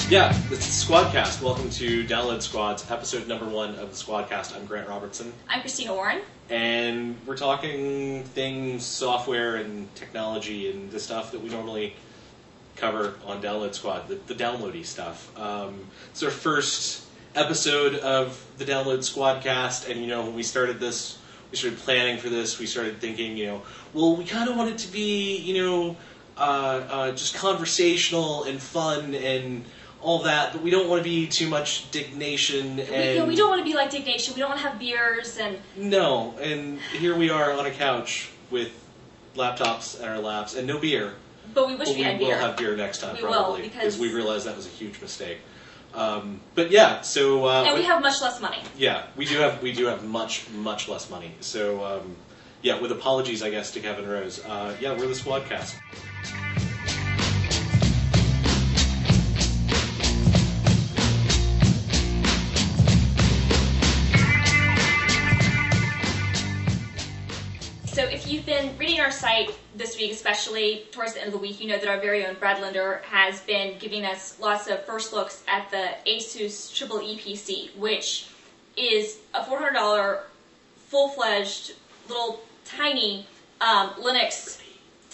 Yeah, this is Squadcast. Welcome to Download Squads, episode number 1 of the Squadcast. I'm Grant+Robertson. I'm Christina+Warren. And we're talking things, software and technology and the stuff that we normally cover on Download Squad, the downloady stuff. It's our first episode of the Download Squadcast, and when we started this, we started planning for this, we started thinking, well, we kind of want it to be, just conversational and fun and all that, but we don't want to be too much Dignation. And we don't want to be like Dignation. We don't want to have beers and... No, and here we are on a couch with laptops in our laps and no beer. But we wish we had beer. We will have beer next time, we probably, will, because we realized that was a huge mistake. But yeah, so... and we have much less money. Yeah, we do have much, much less money. So, yeah, with apologies, I guess, to Kevin Rose. Yeah, we're the Squadcast. So if you've been reading our site this week, especially towards the end of the week, you know that our very own Brad Linder has been giving us lots of first looks at the asus+eee PC, which is a $400 full-fledged little tiny Linux,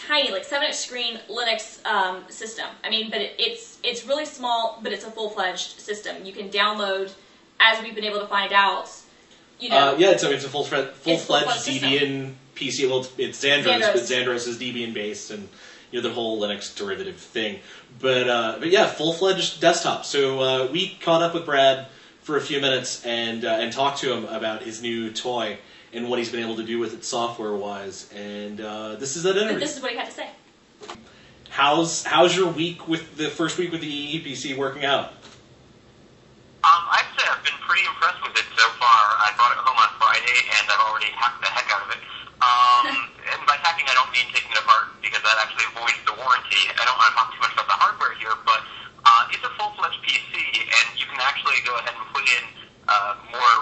like 7-inch screen Linux system. I mean, but it's really small, but it's a full-fledged system. You can download, as we've been able to find out. Yeah, it's a full-fledged Debian PC. Well, it's Xandros, but Xandros is Debian based, and the whole Linux derivative thing. But yeah, full-fledged desktop. So we caught up with Brad for a few minutes and talked to him about his new toy and what he's been able to do with it software-wise. And this is that interview. This is what he had to say. How's your week with the first week with the EE PC working out? I'd say I've been pretty impressed with it so far. I brought it home on Friday, and I've already hacked the heck out of it. And by hacking, I don't mean taking it apart, because that actually avoids the warranty. I don't want to talk too much about the hardware here, but it's a full-fledged PC, and you can actually go ahead and put in more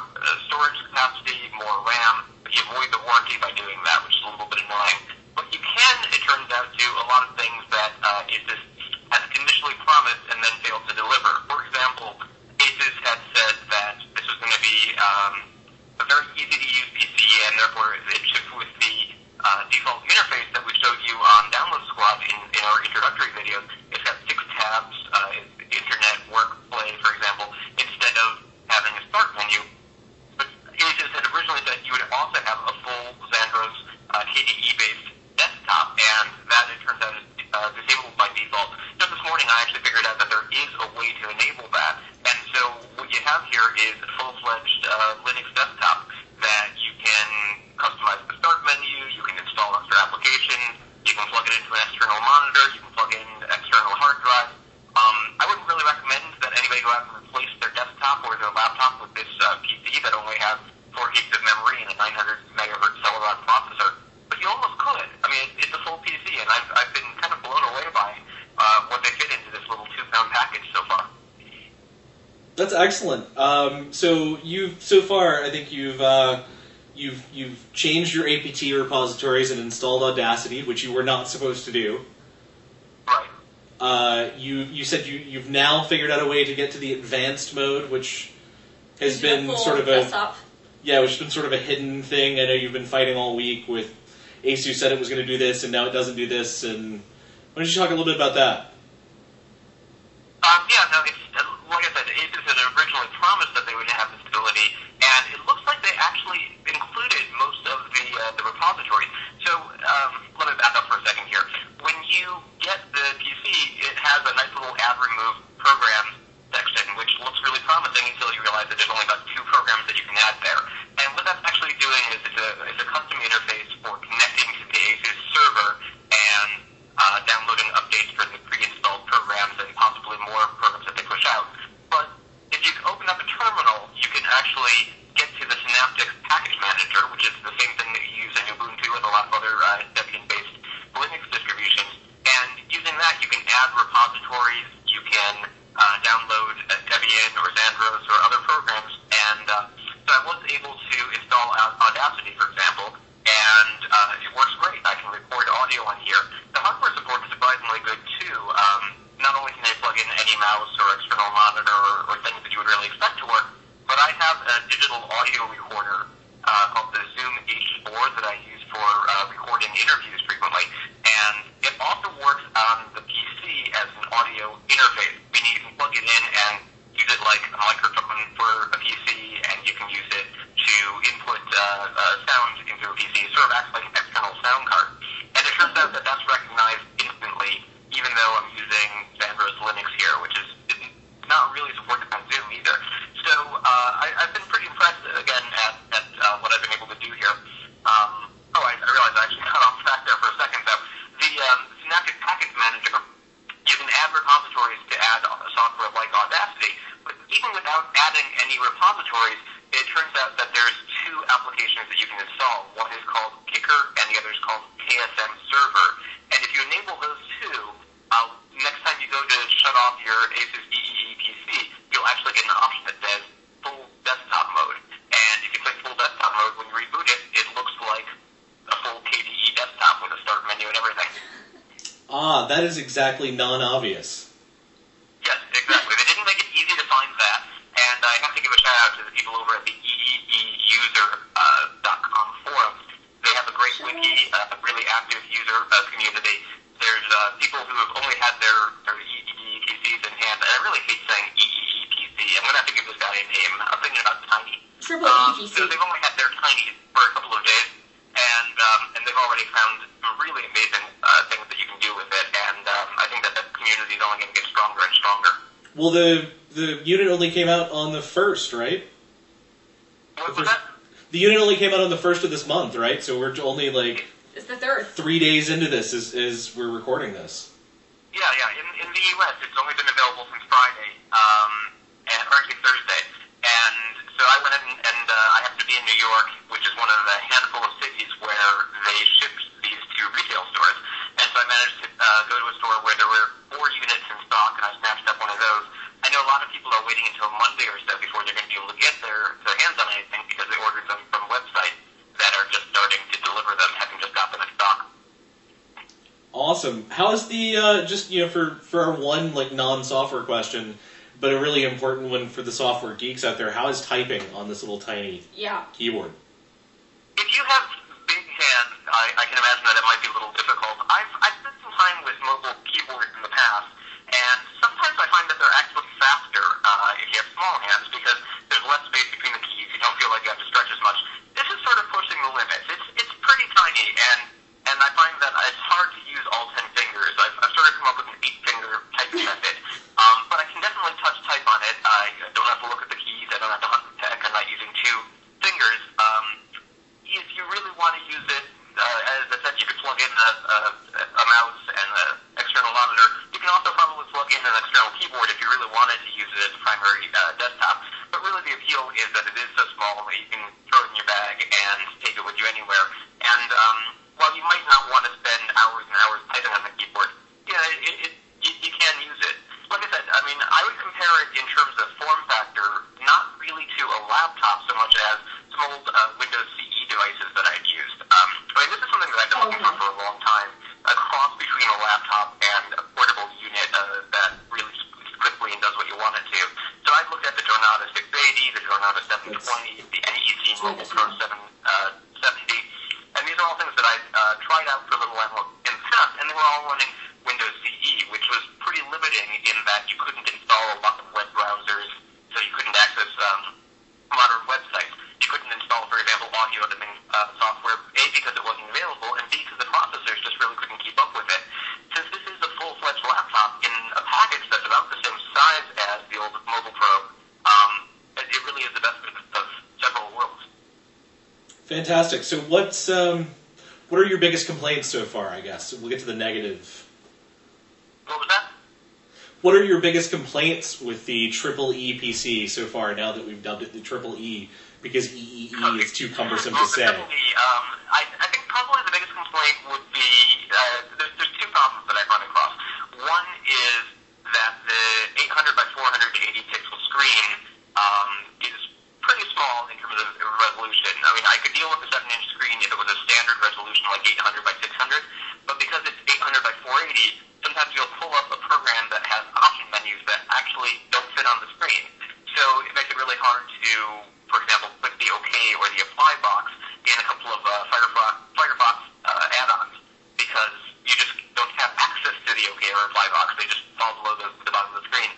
storage capacity, more RAM, but you avoid the warranty by doing that, which is a little bit annoying. But you can, it turns out, do a lot of things that Asus has initially promised and then failed to deliver. For example, Asus had said that this was going to be a very easy-to-use PC, and therefore it shipped with the default interface that we showed you on Download Squad in our introductory videos. It's got 6 tabs, internet, work, play, for example, instead of having a start menu. But Asus had originally said you would also have a full Xandros KDE-based desktop, and that, it turns out, is disabled by default. Just this morning, I actually figured out that there is a way to enable that. And so what you have here is a full-fledged Linux desktop that you can customize the start menu, you can install extra applications, you can plug it into an external monitor, you can plug in external hard drive. I wouldn't really recommend that anybody go out and replace their desktop or their laptop with this PC that only has 4 gigs of memory and a 900 megahertz Celeron processor. But you almost could. I mean, it's a full PC, and I've been kind of blown away by what they fit into this little 2-pound package so far. That's excellent. So far, I think you've changed your APT repositories and installed Audacity, which you were not supposed to do. Right. You said you've now figured out a way to get to the advanced mode, which has been sort of which has been sort of a hidden thing. I know you've been fighting all week with Asus said it was going to do this, and now it doesn't do this. And why don't you talk a little bit about that? Yeah, no, it's, like I said, Asus had originally promised that they would have this ability, and it looks like they actually included most of the repositories. So, let me back up for a second here. When you get the PC, it has a nice little add remove programs section, which looks really promising until you realize that there's only about 2 programs that you can add there. And what that's actually doing is it's a custom interface for connecting to the Asus server and downloading updates for the pre-installed programs and possibly more programs that they push out. But if you open up a terminal, you can actually get to the Synaptics package a digital audio recorder called the Zoom H4 that I use for recording interviews frequently, and it also works on the PC as an audio interface, meaning you can plug it in and use it like a microphone for a PC, and you can use it to input sound into a PC. It sort of acts like an external sound card. And it turns out that that's recognized instantly, even though I'm using Xandros Linux here, which is not really supported on Zoom either. So I've been pretty impressed, again, at what I've been able to do here. I realized I actually cut off track there for a second, though. The Synaptic Package Manager, you can add repositories to add software like Audacity, but even without adding any repositories, it turns out that there's two applications that you can install. One is called Kicker, and the other is called KSM Server. And if you enable those two, next time you go to shut off your asus+eee PC, you'll actually get an option that says full desktop mode. And if you click full desktop mode, when you reboot it, it looks like a full KDE desktop with a start menu and everything. Ah, that is exactly non-obvious. Yes, exactly. They didn't make it easy to find that, and I have to give a shout-out to the people over at the eeuser.com forums. They have a great wiki, a really active user community. There's people who have only had their EEE PCs in hand, and I really hate saying EEE PC. I'm going to have to give this guy a name. I'm thinking about Tiny. Triple E PC. So they've only had their Tiny for a couple of days, and they've already found some really amazing things that you can do with it, and I think that the community is only going to get stronger and stronger. Well, the unit only came out on the 1st, right? What was that? The unit only came out on the 1st of this month, right? So we're only like... It's the 3rd. 3 days into this as we're recording this. Yeah. In the U.S., it's only been available since Friday, or actually Thursday. And so I went in, and I happen to be in New York, which is one of the handful of cities where they ship these to retail stores. And so I managed to go to a store where there were 4 units in stock, and I snatched up one of those. I know a lot of people are waiting until Monday or so before they're going to be able to get their hands on anything because they ordered them from websites that are just starting to deliver them, having just got them in stock. Awesome. How's the for our one like non-software question, but a really important one for the software geeks out there? How is typing on this little tiny keyboard? If you have big hands, I can imagine that it might be a little difficult. I've spent some time with mobile keyboards in the past, and sometimes I find that they're actually faster if you have small hands because there's less space between the keys. You don't feel like you have to stretch as much. This is sort of pushing the limits. It's pretty tiny, and I find that it's hard to use all 10 fingers. I've sort of come up with an 8-finger typing method, but I can definitely touch type on it. I don't have to look at the keys. I don't have to hunt the tech. I'm not using 2 fingers. If you really want to use it, as I said, you could plug in a mouse and an external monitor. You can also probably plug in an external keyboard if you really wanted to use it as a primary desktop. But really the appeal is that it is so small that you can throw it in your bag and take it with you anywhere. And while you might not want to spend hours and hours typing on the keyboard, you can use it. Like I said, I mean, I would compare it in terms of form factor, not really to a laptop so much as some old Windows CE devices that I've used. I mean, this is something that I've been looking for a long time, a cross between a laptop and a portable unit that really speaks quickly and does what you want it to. So I've looked at the Jornada 680, the Jornada 720, the NEC Mobile Pro 770, and these are all things that I've tried out for a little while in the past, and they were all running Windows CE, which was pretty limiting in that you couldn't install a lot of web browsers, so you couldn't access modern websites. You couldn't install, for example, audio editing software, A, because it wasn't available, and B, because the processors just really couldn't keep up with it. Since this is a full-fledged laptop in a package that's about the same size as the old Mobile Pro, it really is the best of several worlds. Fantastic. So what are your biggest complaints so far, I guess? We'll get to the negative. What was that? What are your biggest complaints with the EEE PC so far, now that we've dubbed it the EEE, because EEE is too cumbersome to say? I think probably the biggest complaint would be, there's 2 problems that I've run across. One is that the 800 by 480 pixel screen is pretty small in terms of resolution. I mean, I could deal with the 7-inch screen if it was a standard resolution like 800 by 600, but because it's 800 by 480, sometimes you'll pull up a program that has option menus that actually don't fit on the screen. So it makes it really really hard to, for example, put the OK or the apply box in a couple of Firefox add-ons because you just don't have access to the OK or apply box. They just fall below the bottom of the screen.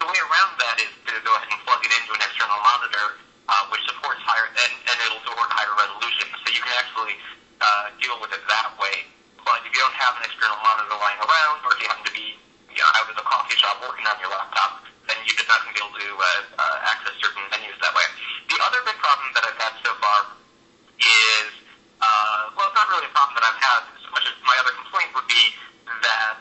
The way around that is to go ahead and plug it into an external monitor, which supports higher, and it'll support higher resolution. So you can actually deal with it that way. But if you don't have an external monitor lying around, or if you happen to be out at the coffee shop working on your laptop, then you're just not going to be able to access certain menus that way. The other big problem that I've had so far is, well, it's not really a problem that I've had so much as my other complaint would be that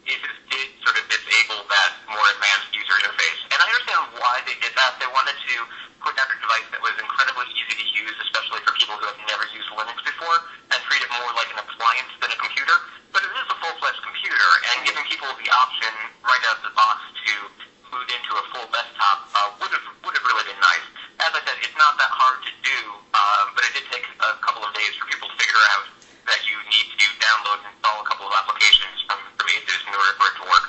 Asus did sort of disable that more advanced user interface. And I understand why they did that. They wanted to put out a device that was incredibly easy to use, especially for people who have never used Linux before, and treat it more like an appliance than a computer. But it is a full-fledged computer, and giving people the option right out of the box to boot into a full desktop would have really been nice. As I said, it's not that hard to do, but it did take a couple of days for people to figure out that you need to download and install a couple of applications from Asus in order for it to work.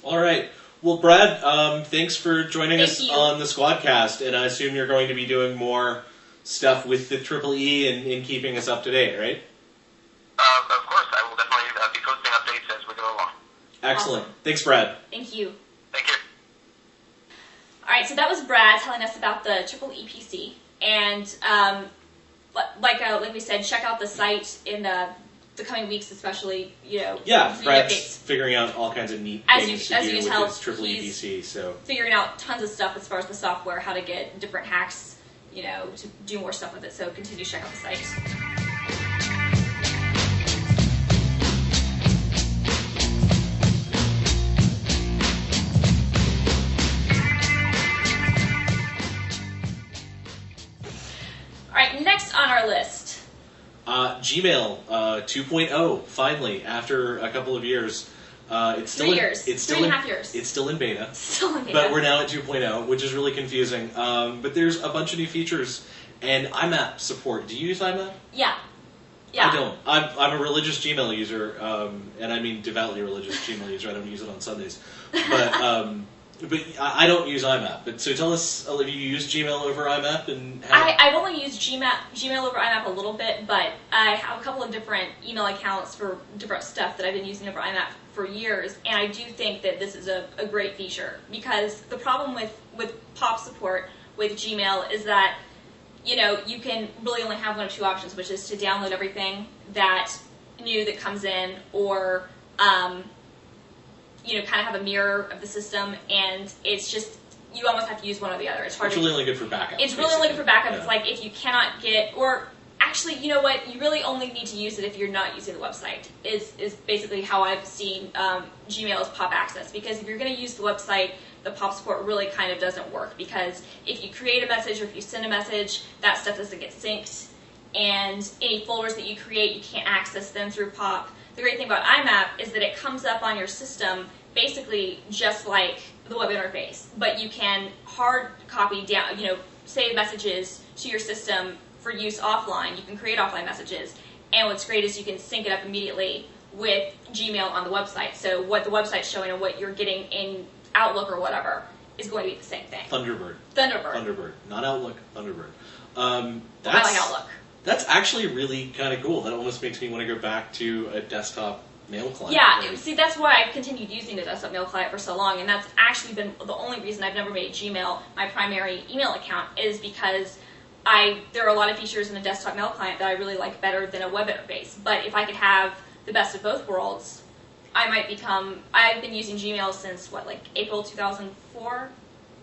All right. Well, Brad, thanks for joining us on the Squadcast, and I assume you're going to be doing more stuff with the asus+eee and keeping us up to date, right? Of course, I will definitely be posting updates as we go along. Excellent. Awesome. Thanks, Brad. Thank you. Thank you. All right, so that was Brad telling us about the asus+eee PC, and like we said, check out the site in the coming weeks, especially, Yeah, Brad's updates. figuring out all kinds of neat As things you to do can with tell, his asus+eee PC. So figuring out tons of stuff as far as the software, how to get different hacks, to do more stuff with it. So continue to check out the site. All right, next on our list. Gmail 2.0, finally, after a couple of years. It's still 3 years. It's still 3.5 years. It's still in beta. Still in beta. But we're now at 2.0, which is really confusing. But there's a bunch of new features and IMAP support. Do you use IMAP? Yeah. I don't. I'm a religious Gmail user, and I mean devoutly religious Gmail user. I don't use it on Sundays. But I don't use IMAP. But so tell us, have you used Gmail over IMAP? And I've only used Gmail over IMAP a little bit, but I have a couple of different email accounts for different stuff that I've been using over IMAP for years, and I do think that this is a great feature, because the problem with POP support with Gmail is that you can really only have one of two options, which is to download everything that comes in, or kind of have a mirror of the system, and it's just, you almost have to use one or the other. It's hard. It's really only good for backup. It's really only good for backup. Yeah. It's like if you cannot get, or actually, you know what? You really only need to use it if you're not using the website. Is basically how I've seen Gmail's POP access. Because if you're going to use the website, the POP support really kind of doesn't work, because if you create a message or if you send a message, that stuff doesn't get synced, and any folders that you create, you can't access them through POP. The great thing about IMAP is that it comes up on your system basically just like the web interface, but you can hard copy down, save messages to your system for use offline. You can create offline messages, and what's great is you can sync it up immediately with Gmail on the website. So what the website's showing and what you're getting in Outlook or whatever is going to be the same thing. Thunderbird, not Outlook. Thunderbird. I like Outlook. That's actually really kind of cool. That almost makes me want to go back to a desktop mail client. Yeah, see, that's why I've continued using the desktop mail client for so long, and that's actually been the only reason I've never made Gmail my primary email account, is because there are a lot of features in a desktop mail client that I really like better than a web interface. But if I could have the best of both worlds, I've been using Gmail since, April 2004?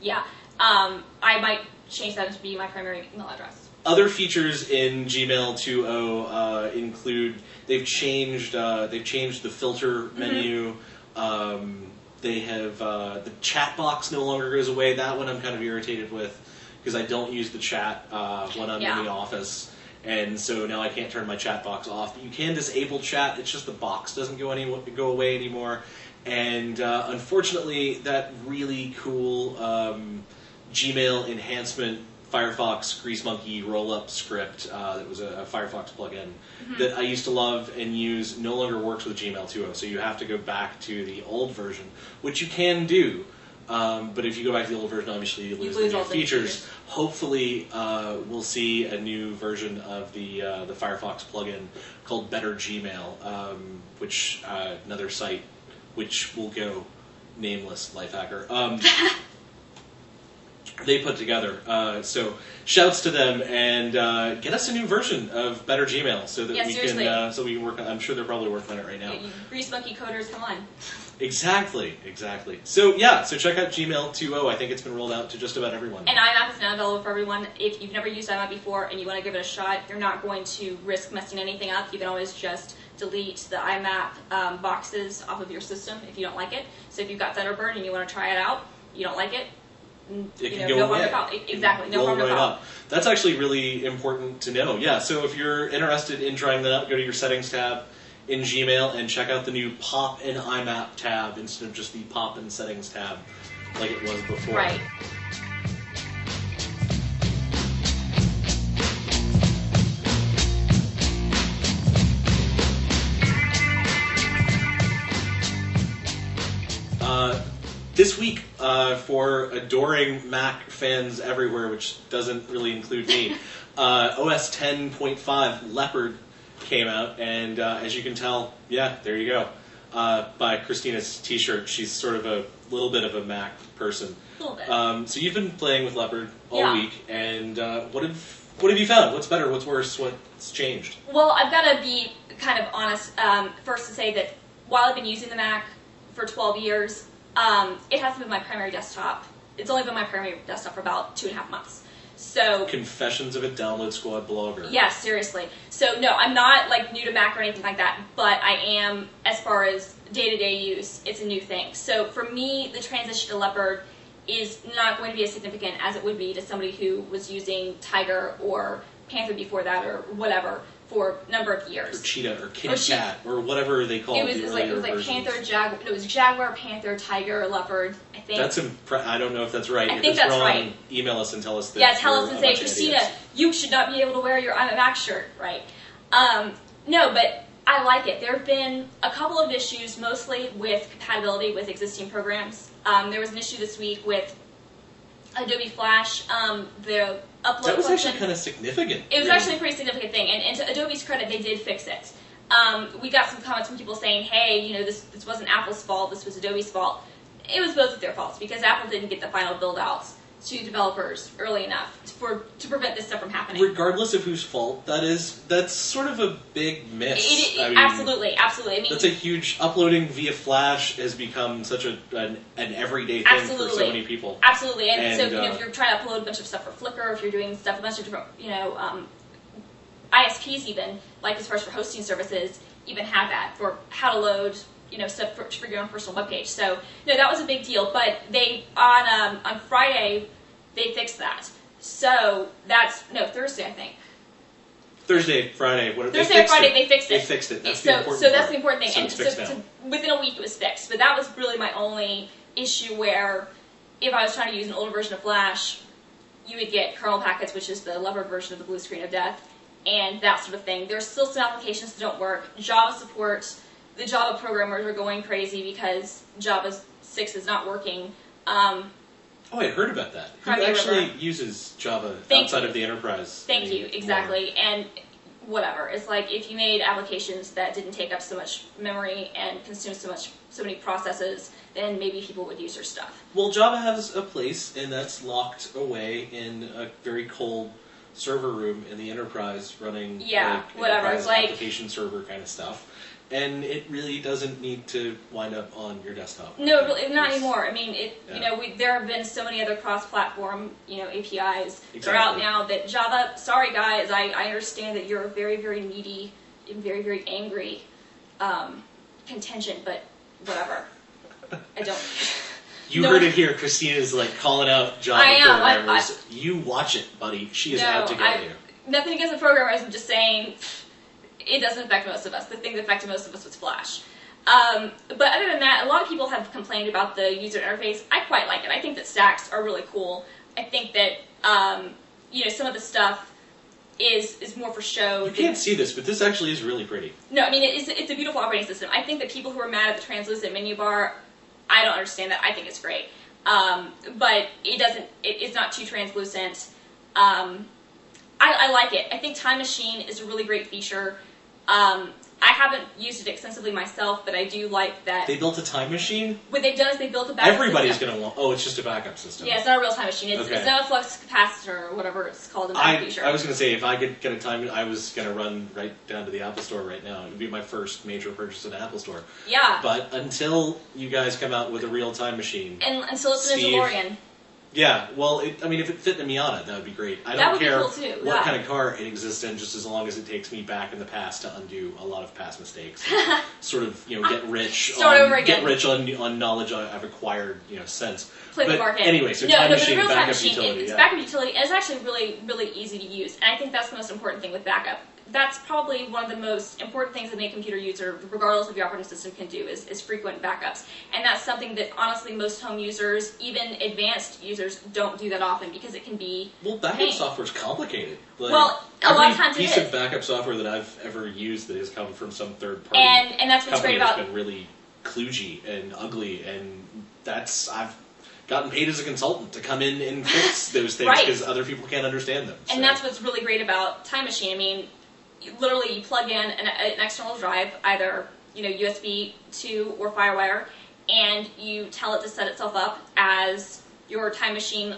Yeah. I might change that to be my primary email address. Other features in Gmail 2.0 include they've changed the filter menu. They have the chat box no longer goes away. That one I'm kind of irritated with, because I don't use the chat when I'm in the office, and so now I can't turn my chat box off. But you can disable chat. It's just the box doesn't go away anymore. And unfortunately, that really cool Gmail enhancement Firefox Grease Monkey roll-up script that was a Firefox plugin that I used to love and use no longer works with Gmail 2.0, so you have to go back to the old version, which you can do, But if you go back to the old version, obviously you lose the new features. Hopefully, we'll see a new version of the Firefox plugin called Better Gmail, which another site which will go nameless, Lifehacker. They put together. So shouts to them, and get us a new version of Better Gmail so that we can work on. I'm sure they're probably working on it right now. You grease monkey coders, come on. Exactly. So check out Gmail 2.0. I think it's been rolled out to just about everyone. And IMAP is now available for everyone. If you've never used IMAP before and you want to give it a shot, you're not going to risk messing anything up. You can always just delete the IMAP boxes off of your system if you don't like it. So if you've got Thunderbird and you want to try it out, you don't like it, it can go away. Exactly, no harm, no foul. That's actually really important to know. Yeah, so if you're interested in trying that out, go to your settings tab in Gmail and check out the new Pop and IMAP tab instead of just the Pop and Settings tab like it was before. Right. This week, for adoring Mac fans everywhere, which doesn't really include me, OS 10.5 Leopard came out, and as you can tell, there you go. By Christina's t-shirt, she's sort of a little bit of a Mac person. A little bit. So you've been playing with Leopard all week, and what have you found? What's better? What's worse? What's changed? Well, I've got to be kind of honest first to say that while I've been using the Mac for 12 years, it hasn't been my primary desktop. It's only been my primary desktop for about 2.5 months. So Confessions of a Download Squad blogger. Yeah, seriously. So no, I'm not like new to Mac or anything like that, but I am, as far as day-to-day use, it's a new thing. So for me, the transition to Leopard is not going to be as significant as it would be to somebody who was using Tiger or Panther before that or whatever for a number of years. Or Cheetah or Kitty Cat or whatever they called it. It was like Panther, Jaguar. It was Jaguar, Panther, Tiger, Leopard. I think that's I don't know if that's right. I think that's right. Email us and tell us that. Yeah, tell us and say, Christina, you should not be able to wear your I'm a Mac shirt, right? No, but I like it. There have been a couple of issues, mostly with compatibility with existing programs. There was an issue this week with Adobe Flash, the upload That was function. actually kind of significant. It was actually a pretty significant thing, and to Adobe's credit, they did fix it. We got some comments from people saying, hey, this wasn't Apple's fault, this was Adobe's fault. It was both of their faults, because Apple didn't get the final build-outs to developers early enough to prevent this stuff from happening. Regardless of whose fault that is, that's sort of a big miss. Absolutely. I mean, that's a huge... Uploading via Flash has become such an everyday thing for so many people. Absolutely. And so, if you're trying to upload a bunch of stuff for Flickr, if you're doing stuff, a bunch of different, ISPs even, like as far as for hosting services, even have that for how to load, stuff for your own personal webpage. So, that was a big deal. But they, on Friday, they fixed that. So, Thursday, I think. Thursday, Friday, they fixed it. They fixed it. That's the important part. That's the important thing. So and it's fixed now. Within a week it was fixed. But that was really my only issue where if I was trying to use an older version of Flash, you would get kernel packets, which is the Leopard version of the blue screen of death, and that sort of thing. There's still some applications that don't work. Java support, the Java programmers are going crazy because Java 6 is not working. I heard about that. Who actually uses Java outside of the enterprise? Thank you, exactly. And whatever. It's like if you made applications that didn't take up so much memory and consume so many processes, then maybe people would use your stuff. Well, Java has a place, and that's locked away in a very cold server room in the enterprise running whatever. It's like application server kind of stuff. And it really doesn't need to wind up on your desktop. No, really, not anymore. I mean, there have been so many other cross-platform, APIs that are out now that Java. Sorry, guys, I understand that you're a very, very needy and very, very angry contingent, but whatever. I don't. You heard it here. Christina's calling out Java programmers. You watch it, buddy. She is out to get you. Nothing against the programmers. I'm just saying. It doesn't affect most of us. The thing that affected most of us was Flash. But other than that, a lot of people have complained about the user interface. I quite like it. I think that stacks are really cool. I think that some of the stuff is more for show. You can't see this, but this actually is really pretty. No, I mean it's a beautiful operating system. I think that people who are mad at the translucent menu bar, I don't understand that. I think it's great. but it's not too translucent. I like it. I think Time Machine is a really great feature. I haven't used it extensively myself, but I do like that. They built a time machine? What they've done is they built a backup Everybody's system. going to want... Oh, it's just a backup system. Yeah, it's not a real time machine. It's not a flux capacitor or whatever it's called in that feature. I was going to say, if I could get a time... I was going to run right down to the Apple Store right now. It would be my first major purchase in the Apple Store. Yeah. But until you guys come out with a real time machine... And until it's in a DeLorean. Yeah, well, if it fit in a Miata, that would be great. I That don't would be care cool too, what yeah. kind of car it exists in, just as long as it takes me back in the past to undo a lot of past mistakes. Sort of, get rich. Start over again. Get rich on knowledge I've acquired, since. Play the market. Anyway, so Time Machine, but the real backup Time Machine, utility. it's backup utility, and it's actually really, really easy to use. And I think that's the most important thing with backup. That's probably one of the most important things that any computer user, regardless of your operating system, can do is frequent backups. And that's something that, honestly, most home users, even advanced users, don't do that often because it can be backup software is complicated. A lot of times it is. Every piece of backup software that I've ever used that has come from some third party and that's what's great about has been really kludgy and ugly, and I've gotten paid as a consultant to come in and fix those things because other people can't understand them. And that's what's really great about Time Machine. I mean, literally you plug in an external drive, either USB 2 or FireWire, and you tell it to set itself up as your Time Machine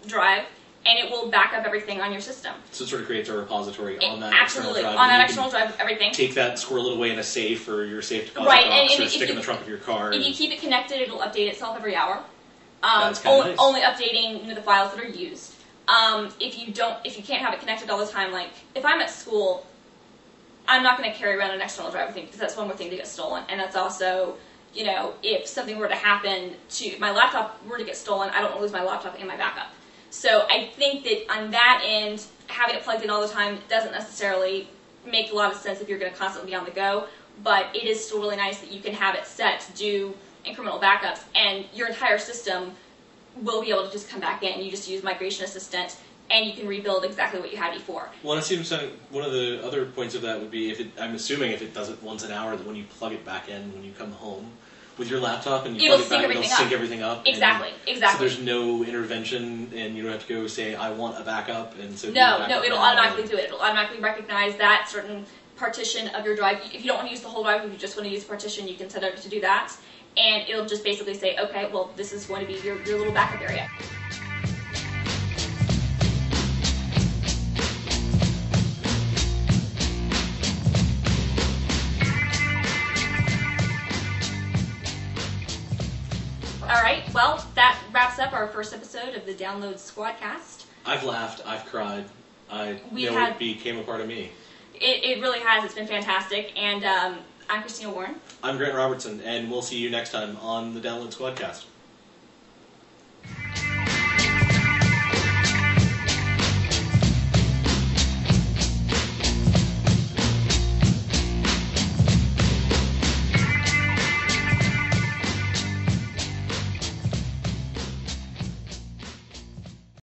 drive, and it will back up everything on your system. So it sort of creates a repository on that absolutely external drive. On that external drive, everything. Take that, squirrel it away in a safe or your safe deposit box, or stick it in the trunk of your car. If you keep it connected, it'll update itself every hour. That's kind of nice. Only updating the files that are used. If you can't have it connected all the time, like if I'm at school, I'm not going to carry around an external drive with me because that's one more thing to get stolen. And that's also, if something were to happen to my laptop were to get stolen, I don't want to lose my laptop and my backup. So I think that on that end, having it plugged in all the time doesn't necessarily make a lot of sense if you're going to constantly be on the go. But it is still really nice that you can have it set to do incremental backups, and your entire system will be able to just come back in. You just use Migration Assistant, and you can rebuild exactly what you had before. Well, it seems one of the other points of that would be I'm assuming if it does it once an hour, that when you plug it back in when you come home with your laptop and you plug it back, it'll sync everything up. Exactly. So there's no intervention, and you don't have to go say, I want a backup, and so no, it'll automatically do it. It'll automatically recognize that certain partition of your drive. If you don't want to use the whole drive, if you just want to use a partition, you can set it to do that. And it'll just basically say, okay, well, this is going to be your little backup area. All right, well, that wraps up our first episode of the Download Squadcast. I've laughed, I've cried, it became a part of me. It really has. It's been fantastic. And I'm Christina Warren. I'm Grant Robertson, and we'll see you next time on the Download Squadcast.